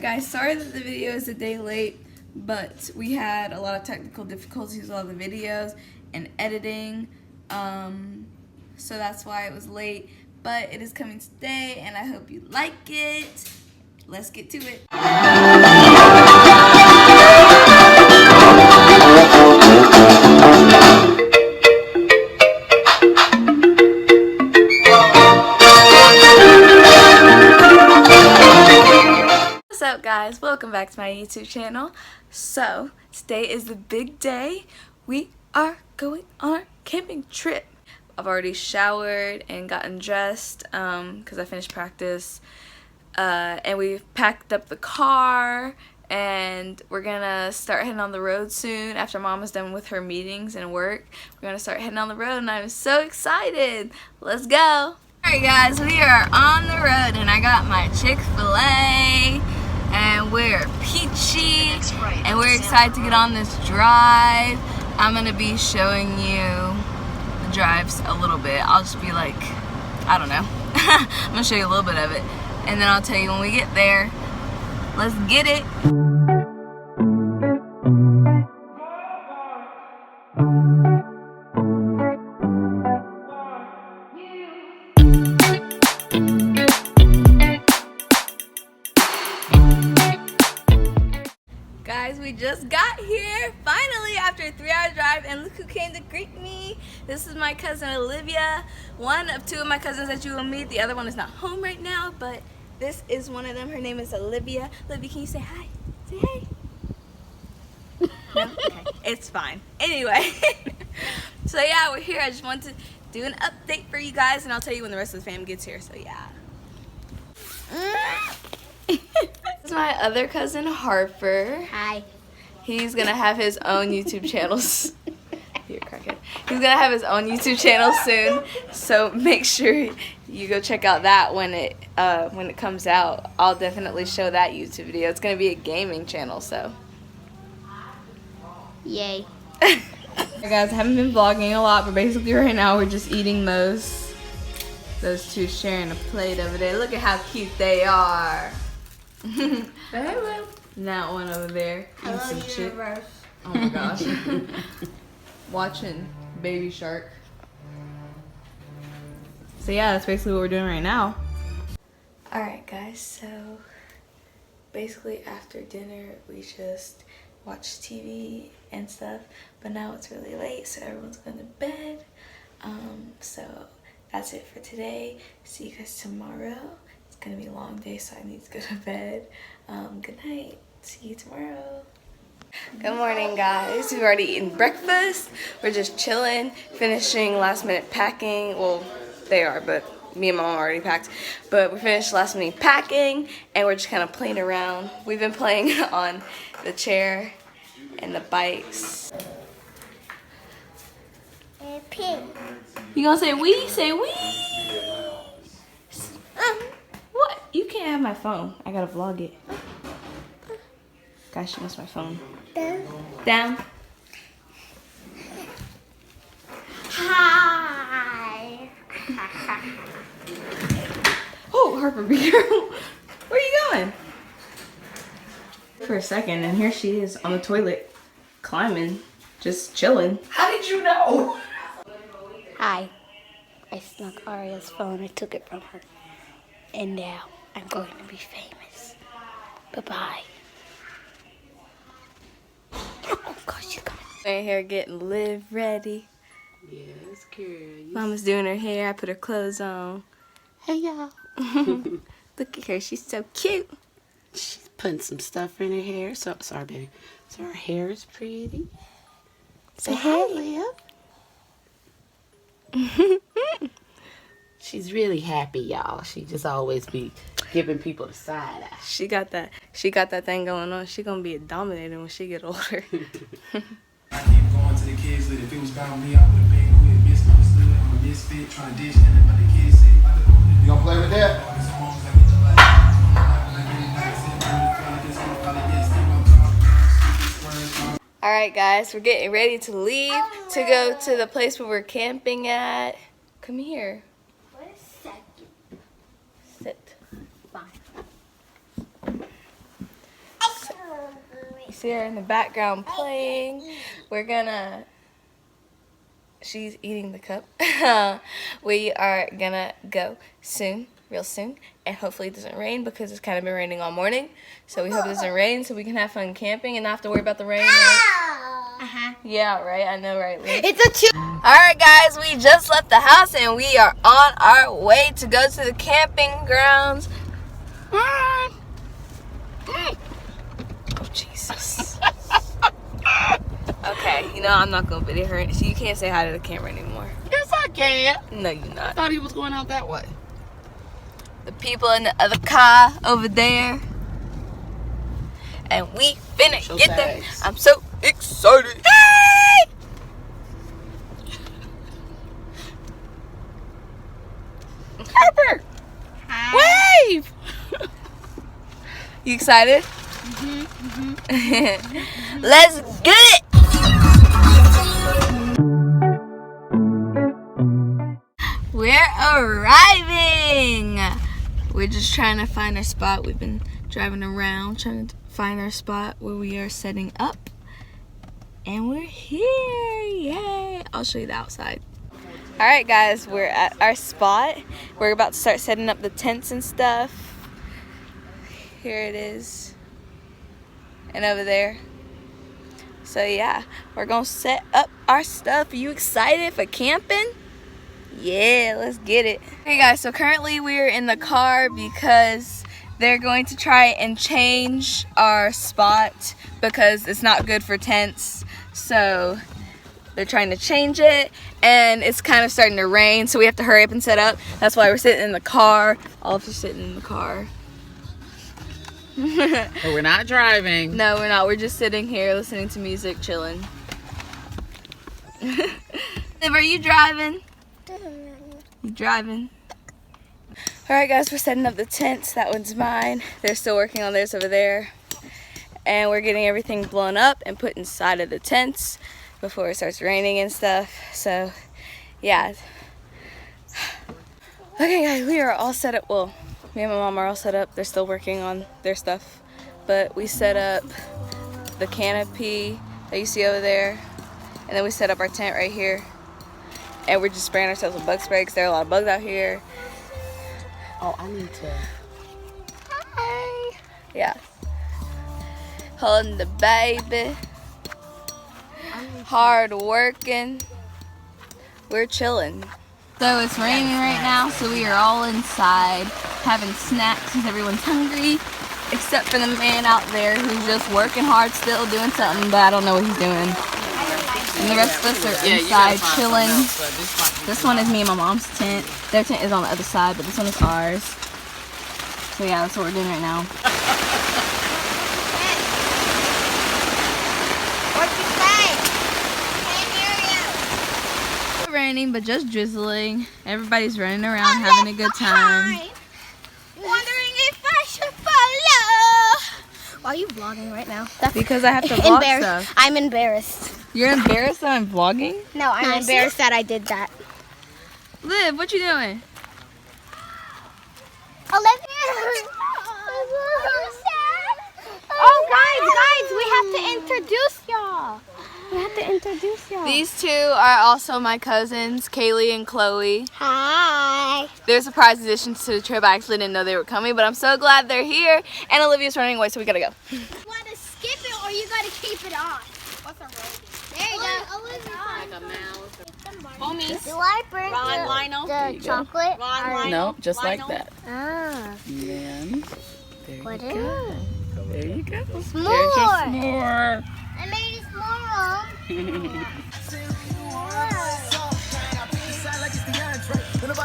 Guys, sorry that the video is a day late, but we had a lot of technical difficulties with all the videos and editing, so that's why it was late, but it is coming today and I hope you like it. Let's get to it. What's up, guys? Welcome back to my YouTube channel. So today is the big day. We are going on our camping trip. I've already showered and gotten dressed because I finished practice, and we've packed up the car and we're gonna start heading on the road soon. After Mom is done with her meetings and work, we're gonna start heading on the road and I'm so excited. Let's go. Alright guys, we are on the road and I got my Chick-fil-A and we're peachy and we're excited to get on this drive. I'm gonna be showing you the drives a little bit. I'll just be like, I don't know. I'm gonna show you a little bit of it and then I'll tell you when we get there. Let's get it. Guys, we just got here finally after a 3-hour drive, and look who came to greet me. This is my cousin Olivia, one of two of my cousins that you will meet. The other one is not home right now, but this is one of them. Her name is Olivia. Olivia, can you say hi? Say hey. No? Okay, it's fine. Anyway, so yeah, we're here. I just wanted to do an update for you guys, and I'll tell you when the rest of the fam gets here, so yeah. This is my other cousin Harper. Hi. He's gonna have his own YouTube channels. You're a crackhead. He's gonna have his own YouTube channel soon, so make sure you go check out that when it comes out. I'll definitely show that YouTube video. It's gonna be a gaming channel, so. Yay. Hey guys, I haven't been vlogging a lot, but basically right now we're just eating those two sharing a plate over there. Look at how cute they are. Hello. That one over there. Hello, universe. Oh my gosh. Watching Baby Shark. So yeah, that's basically what we're doing right now. Alright guys, so basically after dinner we just watched TV and stuff, but now it's really late so everyone's going to bed. So that's it for today. See you guys tomorrow. It's gonna be a long day, so I need to go to bed. Good night. See you tomorrow. Good morning, guys. We've already eaten breakfast. We're just chilling, finishing last minute packing. Well, they are, but me and Mom already packed. But we finished last minute packing, and we're just kind of playing around. We've been playing on the chair and the bikes. Pink. You gonna say we? Say we. What? You can't have my phone. I gotta vlog it. Gosh, she wants my phone. Down. Hi. Oh, Harper, be careful. Where are you going? For a second, and here she is on the toilet, climbing, just chilling. How did you know? Hi. I snuck Aria's phone. I took it from her. And now I'm going to be famous. Bye-bye. Oh, gosh, she's coming. My hair getting live ready. Yes, girl. Mama's doing her hair. I put her clothes on. Hey, y'all. Look at her. She's so cute. She's putting some stuff in her hair. So sorry, baby. So her hair is pretty. Say hi, Liv. She's really happy, y'all. She just always be giving people the side eye. She got that thing going on. She gonna be a dominator when she get older. I keep going to the kids with it. If it was about me, I would have been quit. Misunderstood. I'm a misfit, trying to dish in but the kids say, you gonna play with that? Alright guys, we're getting ready to leave to go to the place where we're camping at. Come here. Wait a second. Sit. Fine. You see her in the background playing. She's eating the cup. We are gonna go soon, real soon, and hopefully it doesn't rain because it's kind of been raining all morning. So we hope it doesn't rain so we can have fun camping and not have to worry about the rain, right? Yeah, right? I know, right, Liz? It's a Alright guys, we just left the house and we are on our way to go to the camping grounds. Oh, Jesus. Okay, you know I'm not gonna video her, so you can't say hi to the camera anymore. Yes, I can. No, you're not. I thought he was going out that way. The people in the other car over there. And we finna Show get there. tags. I'm so excited. Hey! Harper! Wave! You excited? Let's get it! We're arriving! We're just trying to find our spot. We've been driving around trying to find our spot where we are setting up. And we're here! Yay! I'll show you the outside. Alright guys, we're at our spot. We're about to start setting up the tents and stuff. Here it is. And over there. So yeah, we're gonna set up our stuff. Are you excited for camping? Yeah, let's get it. Hey guys, so currently we're in the car because they're going to try and change our spot because it's not good for tents. So they're trying to change it and it's kind of starting to rain, so we have to hurry up and set up. That's why we're sitting in the car. All of us are sitting in the car. But we're not driving. No, we're not. We're just sitting here listening to music, chilling. Liv, are you driving? You driving? Alright guys, we're setting up the tents. That one's mine. They're still working on theirs over there. And we're getting everything blown up and put inside of the tents before it starts raining and stuff. So, yeah. Okay guys, we are all set up. Well, me and my mom are all set up. They're still working on their stuff. But we set up the canopy that you see over there. And then we set up our tent right here. And we're just spraying ourselves with bug spray because there are a lot of bugs out here. Oh, I need to. Hi. Yeah. Holding the baby. Hard working. We're chilling. So it's raining right now, so we are all inside having snacks because everyone's hungry. Except for the man out there who's just working hard still, doing something, but I don't know what he's doing. And the rest of us are inside chilling. This one is me and my mom's tent. Their tent is on the other side, but this one is ours. So yeah, that's what we're doing right now. What'd you say? Can't hear you. Not raining, but just drizzling. Everybody's running around having a good time. Wondering if I should follow. Why are you vlogging right now? That's Because I have to vlog embarrassed. stuff. I'm embarrassed. You're embarrassed that I'm vlogging? No, I'm embarrassed that I did that. Liv, what you doing? Oh, guys, we have to introduce y'all. We have to introduce y'all. These two are also my cousins, Kaylee and Chloe. Hi. They're surprise additions to the trip. I actually didn't know they were coming, but I'm so glad they're here. And Olivia's running away, so we gotta go. You want to skip it or you got to keep it on? What's a roll? There you go. Like a mouse. Homies. Do I bring the chocolate? No, just like that. Ah. And then, there you What go. There you go. It's There's your more. s'more. I made it more.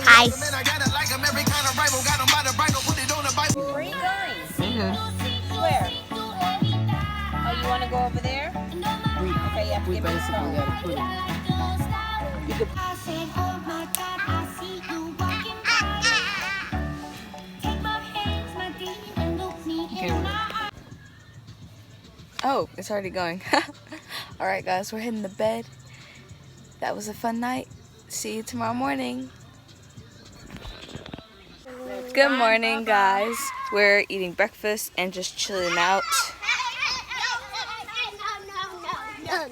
Hi. Where are you going? Where? Oh, you want to go over there? Okay, you have to We give me the basically phone. gotta put it. Oh, it's already going. Alright guys, we're heading to bed. That was a fun night. See you tomorrow morning. Good morning guys. We're eating breakfast and just chilling out.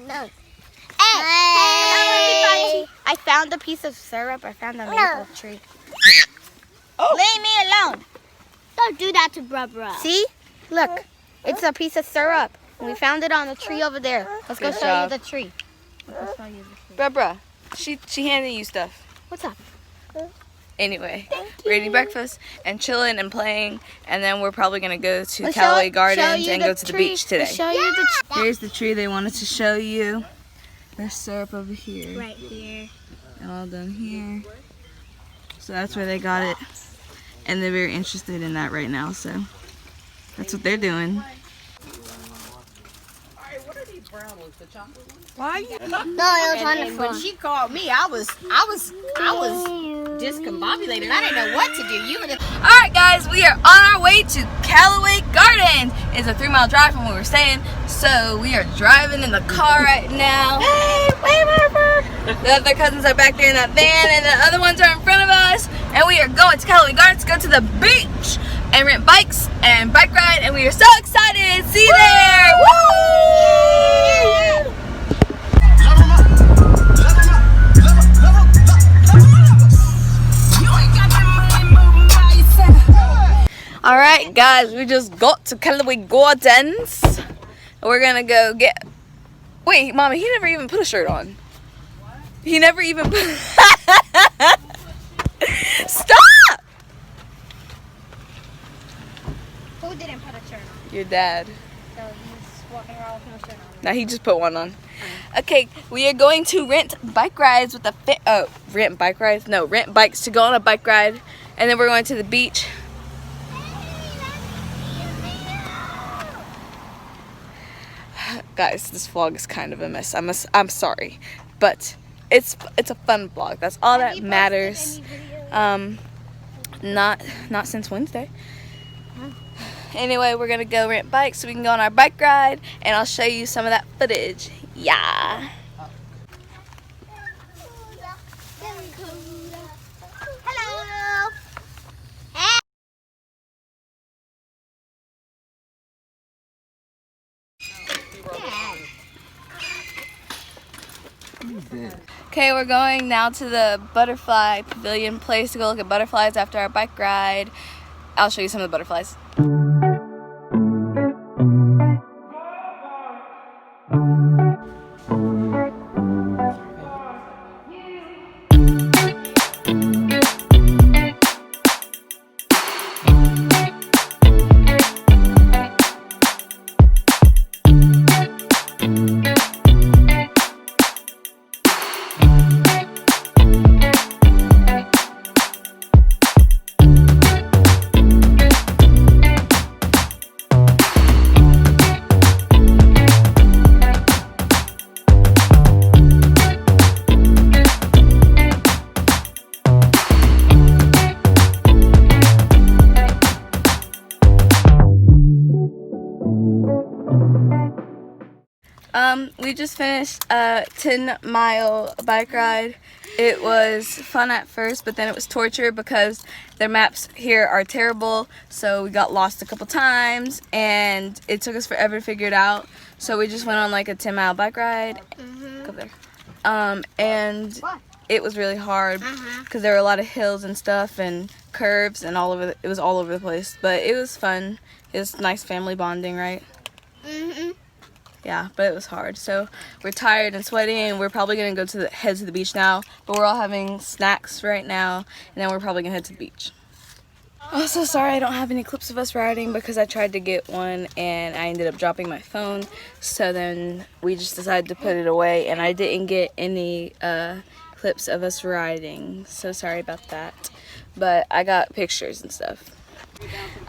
no. Hey. I found a piece of syrup. I found a maple tree. Leave me alone. Don't do that to Barbara. See? Look. It's a piece of syrup. We found it on the tree over there. Let's go Good show job. you the tree. Let's show you the tree. Bruh, she handed you stuff. What's up? Anyway, we're eating breakfast and chilling and playing, and then we're probably gonna go to Let's Callaway show Gardens you and the go to the tree. beach today. Let's show you the tree. Here's the tree they wanted to show you. There's syrup over here. Right here. And all done here. So that's where they got it. And they're very interested in that right now, so that's what they're doing. Why you? No, it was on the And when phone. she called me, I was discombobulated. I didn't know what to do. You would have. Alright guys, we are on our way to Callaway Gardens. It's a 3-mile drive from where we're staying, so we are driving in the car right now. Hey, whatever. The other cousins are back there in that van, and the other ones are in front of us. And we are going to Callaway Gardens to go to the beach and rent bikes and bike ride, and we are so excited. See you there. Woo! Alright guys, we just got to Callaway Gardens. We're gonna go get... Wait, Mama, he never even put a shirt on. He never even put... Stop! Who didn't put a shirt on? Your dad. So he's walking around with no shirt on. Now he just put one on. Okay, we are going to rent bike rides with the... rent bike rides? No, rent bikes to go on a bike ride. And then we're going to the beach. Guys, this vlog is kind of a mess. I'm sorry, but it's a fun vlog. That's all that matters. Not since Wednesday. Anyway, we're gonna go rent bikes so we can go on our bike ride, and I'll show you some of that footage. Yeah. Hello. Okay, we're going now to the butterfly pavilion place to go look at butterflies after our bike ride. I'll show you some of the butterflies. We just finished a 10-mile bike ride. It was fun at first, but then it was torture because their maps here are terrible. So we got lost a couple times, and it took us forever to figure it out. So we just went on like a 10-mile bike ride. Go there. And it was really hard because there were a lot of hills and stuff and curves and it was all over the place. But it was fun. It was nice family bonding, right? Yeah, but it was hard. So we're tired and sweaty, and we're probably gonna head to the beach now. But we're all having snacks right now, and then we're probably gonna head to the beach. I'm so sorry I don't have any clips of us riding because I tried to get one and I ended up dropping my phone. So then we just decided to put it away, and I didn't get any clips of us riding. So sorry about that. But I got pictures and stuff.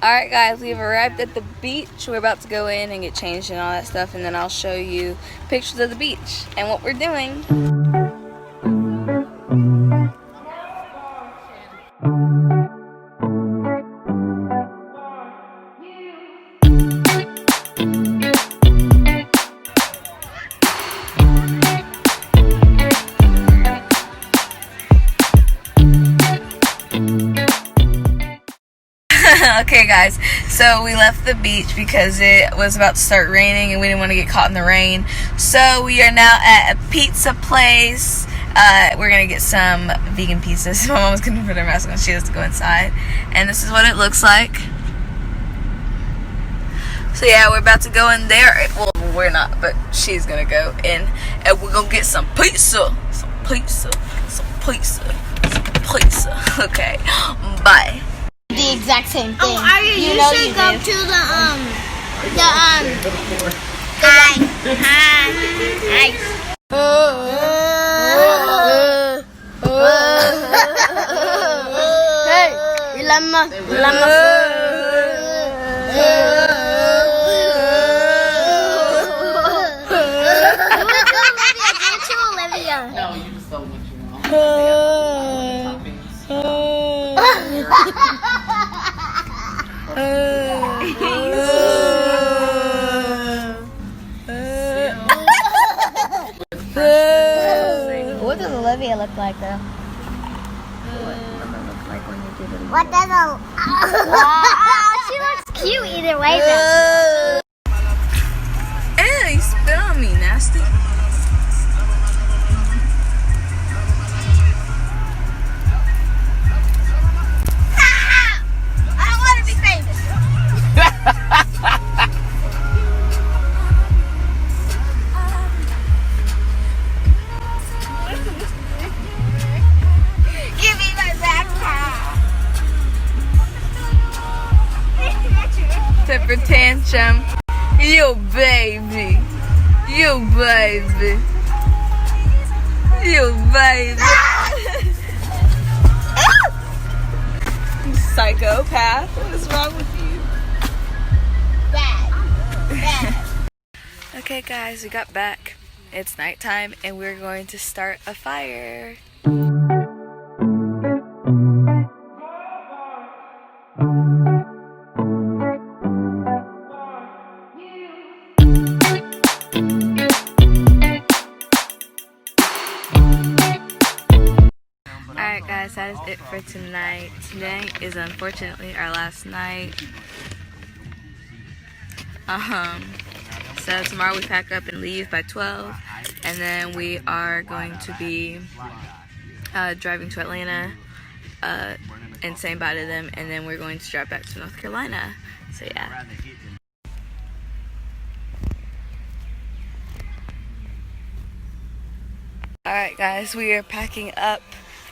Alright guys, we've arrived at the beach. We're about to go in and get changed and all that stuff, and then I'll show you pictures of the beach and what we're doing. Okay guys, So we left the beach because it was about to start raining and we didn't want to get caught in the rain. So we are now at a pizza place. We're gonna get some vegan pizzas. My mom's gonna put her mask on. She has to go inside. And this is what it looks like. So yeah, we're about to go in there. Well, we're not, but she's gonna go in. And we're gonna get some pizza. Some pizza. Some pizza. Some pizza. Okay, bye. The exact same thing. Oh, Arya, you should go to Hi. Hey, Ilama. Olivia. No, you just don't what you want. What does Olivia look like, though? What does she looks cute either way, though. Ew, you spit on me, nasty. I don't want to be famous. Give me my backpack. Temper tantrum. You baby. You baby. You baby. You psychopath. What is wrong with you? Bad. Okay guys, we got back. It's nighttime and we're going to start a fire. Alright guys, that is it for tonight. Tonight is unfortunately our last night. So tomorrow we pack up and leave by 12, and then we are going to be driving to Atlanta and saying bye to them, and then we're going to drive back to North Carolina. So yeah. Alright guys, we are packing up,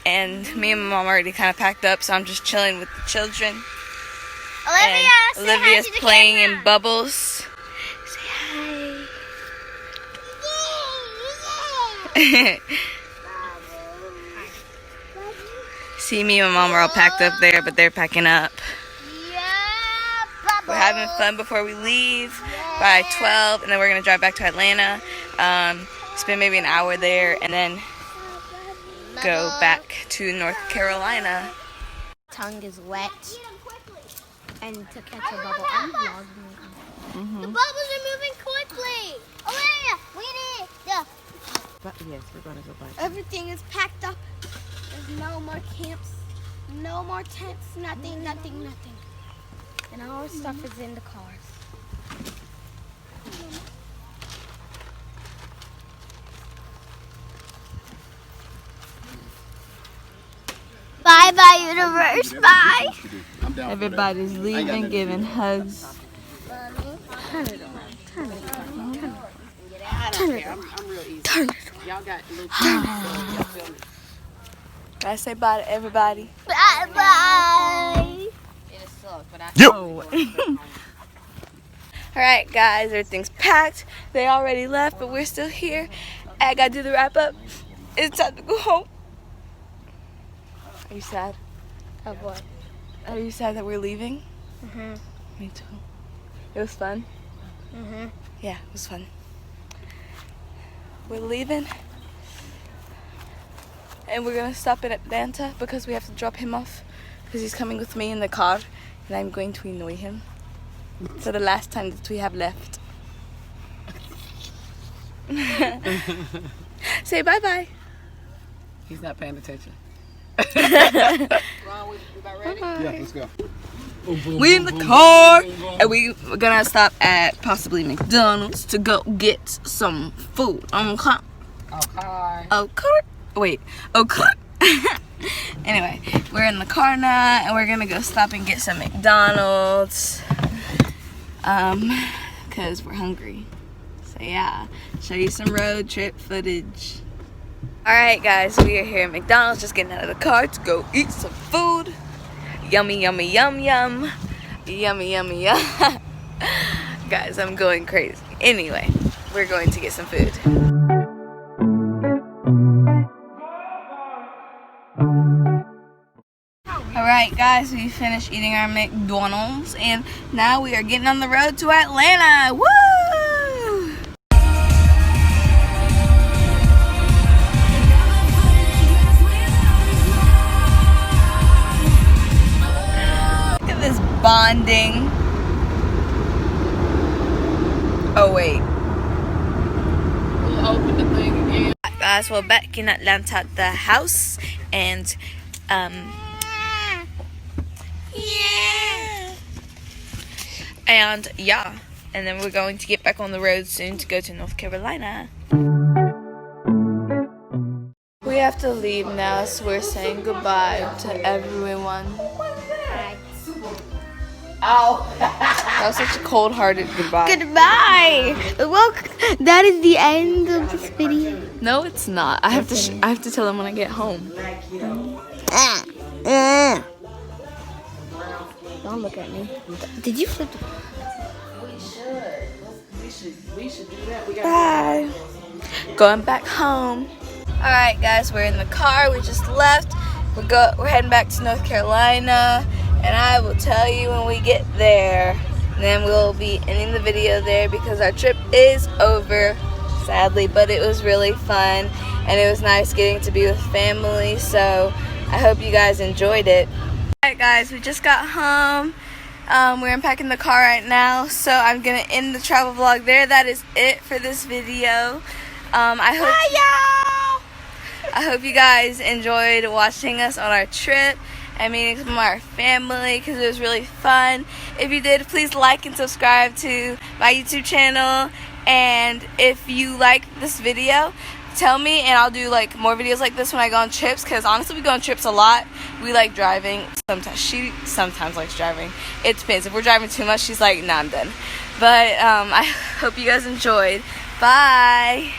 and me and my mom already kind of packed up, so I'm just chilling with the children. Olivia, And Olivia's playing in bubbles. Say hi. See, me and my mom are all packed up there, but they're packing up. We're having fun before we leave by 12, and then we're going to drive back to Atlanta, spend maybe an hour there, and then go back to North Carolina. Tongue is wet. And to catch a bubble, I'm vlogging. The bubbles are moving quickly. Olivia, we need But yes, we're gonna go back. everything is packed up. There's no more camps, no more tents, nothing. And all our stuff is in the cars. Bye, universe. Bye. Everybody's leaving, giving hugs. Y'all got little Guys, say bye to everybody. Bye. Alright guys, everything's packed. They already left, but we're still here. I gotta do the wrap up. It's time to go home. Are you sad? Of what? Are you sad that we're leaving? Mm-hmm. Me too. It was fun. Mm-hmm. Yeah, it was fun. We're leaving. And we're gonna stop in Atlanta because we have to drop him off. Because he's coming with me in the car. And I'm going to annoy him. For the last time that we have left. Say bye-bye. He's not paying attention. Yeah, let's go. We in the car, and we're gonna stop at possibly McDonald's to go get some food. Okay. Wait. Okay. Anyway, we're in the car now, and we're gonna go stop and get some McDonald's. Cause we're hungry. So yeah, show you some road trip footage. Alright guys, we are here at McDonald's, just getting out of the car to go eat some food. Yummy, yummy, yum, yum. Yummy, yummy, yum. Guys, I'm going crazy. Anyway, we're going to get some food. Alright guys, we finished eating our McDonald's, and now we are getting on the road to Atlanta. Woo! This bonding. Oh wait. We'll open the thing again. Guys, we're back in Atlanta at the house, and yeah, and then we're going to get back on the road soon to go to North Carolina. We have to leave now, so we're saying goodbye to everyone. Oh. That was such a cold-hearted goodbye. Goodbye. Well, that is the end of this video. No, it's not. I have to tell them when I get home. Don't look at me. Did you flip the... We should do that. We got Bye. Going back home. Alright guys, we're in the car. We just left. We're heading back to North Carolina, and I will tell you when we get there. And then we'll be ending the video there because our trip is over, sadly, but it was really fun, and it was nice getting to be with family, so I hope you guys enjoyed it. Alright guys, we just got home. We're unpacking the car right now, so I'm gonna end the travel vlog there. That is it for this video. I hope you guys enjoyed watching us on our trip and meeting some of our family, because it was really fun. If you did, please like and subscribe to my YouTube channel, and if you like this video, tell me and I'll do like more videos like this when I go on trips, because honestly we go on trips a lot. We like driving. Sometimes she sometimes likes driving. It depends. If we're driving too much, she's like, nah, I'm done. But I hope you guys enjoyed. Bye.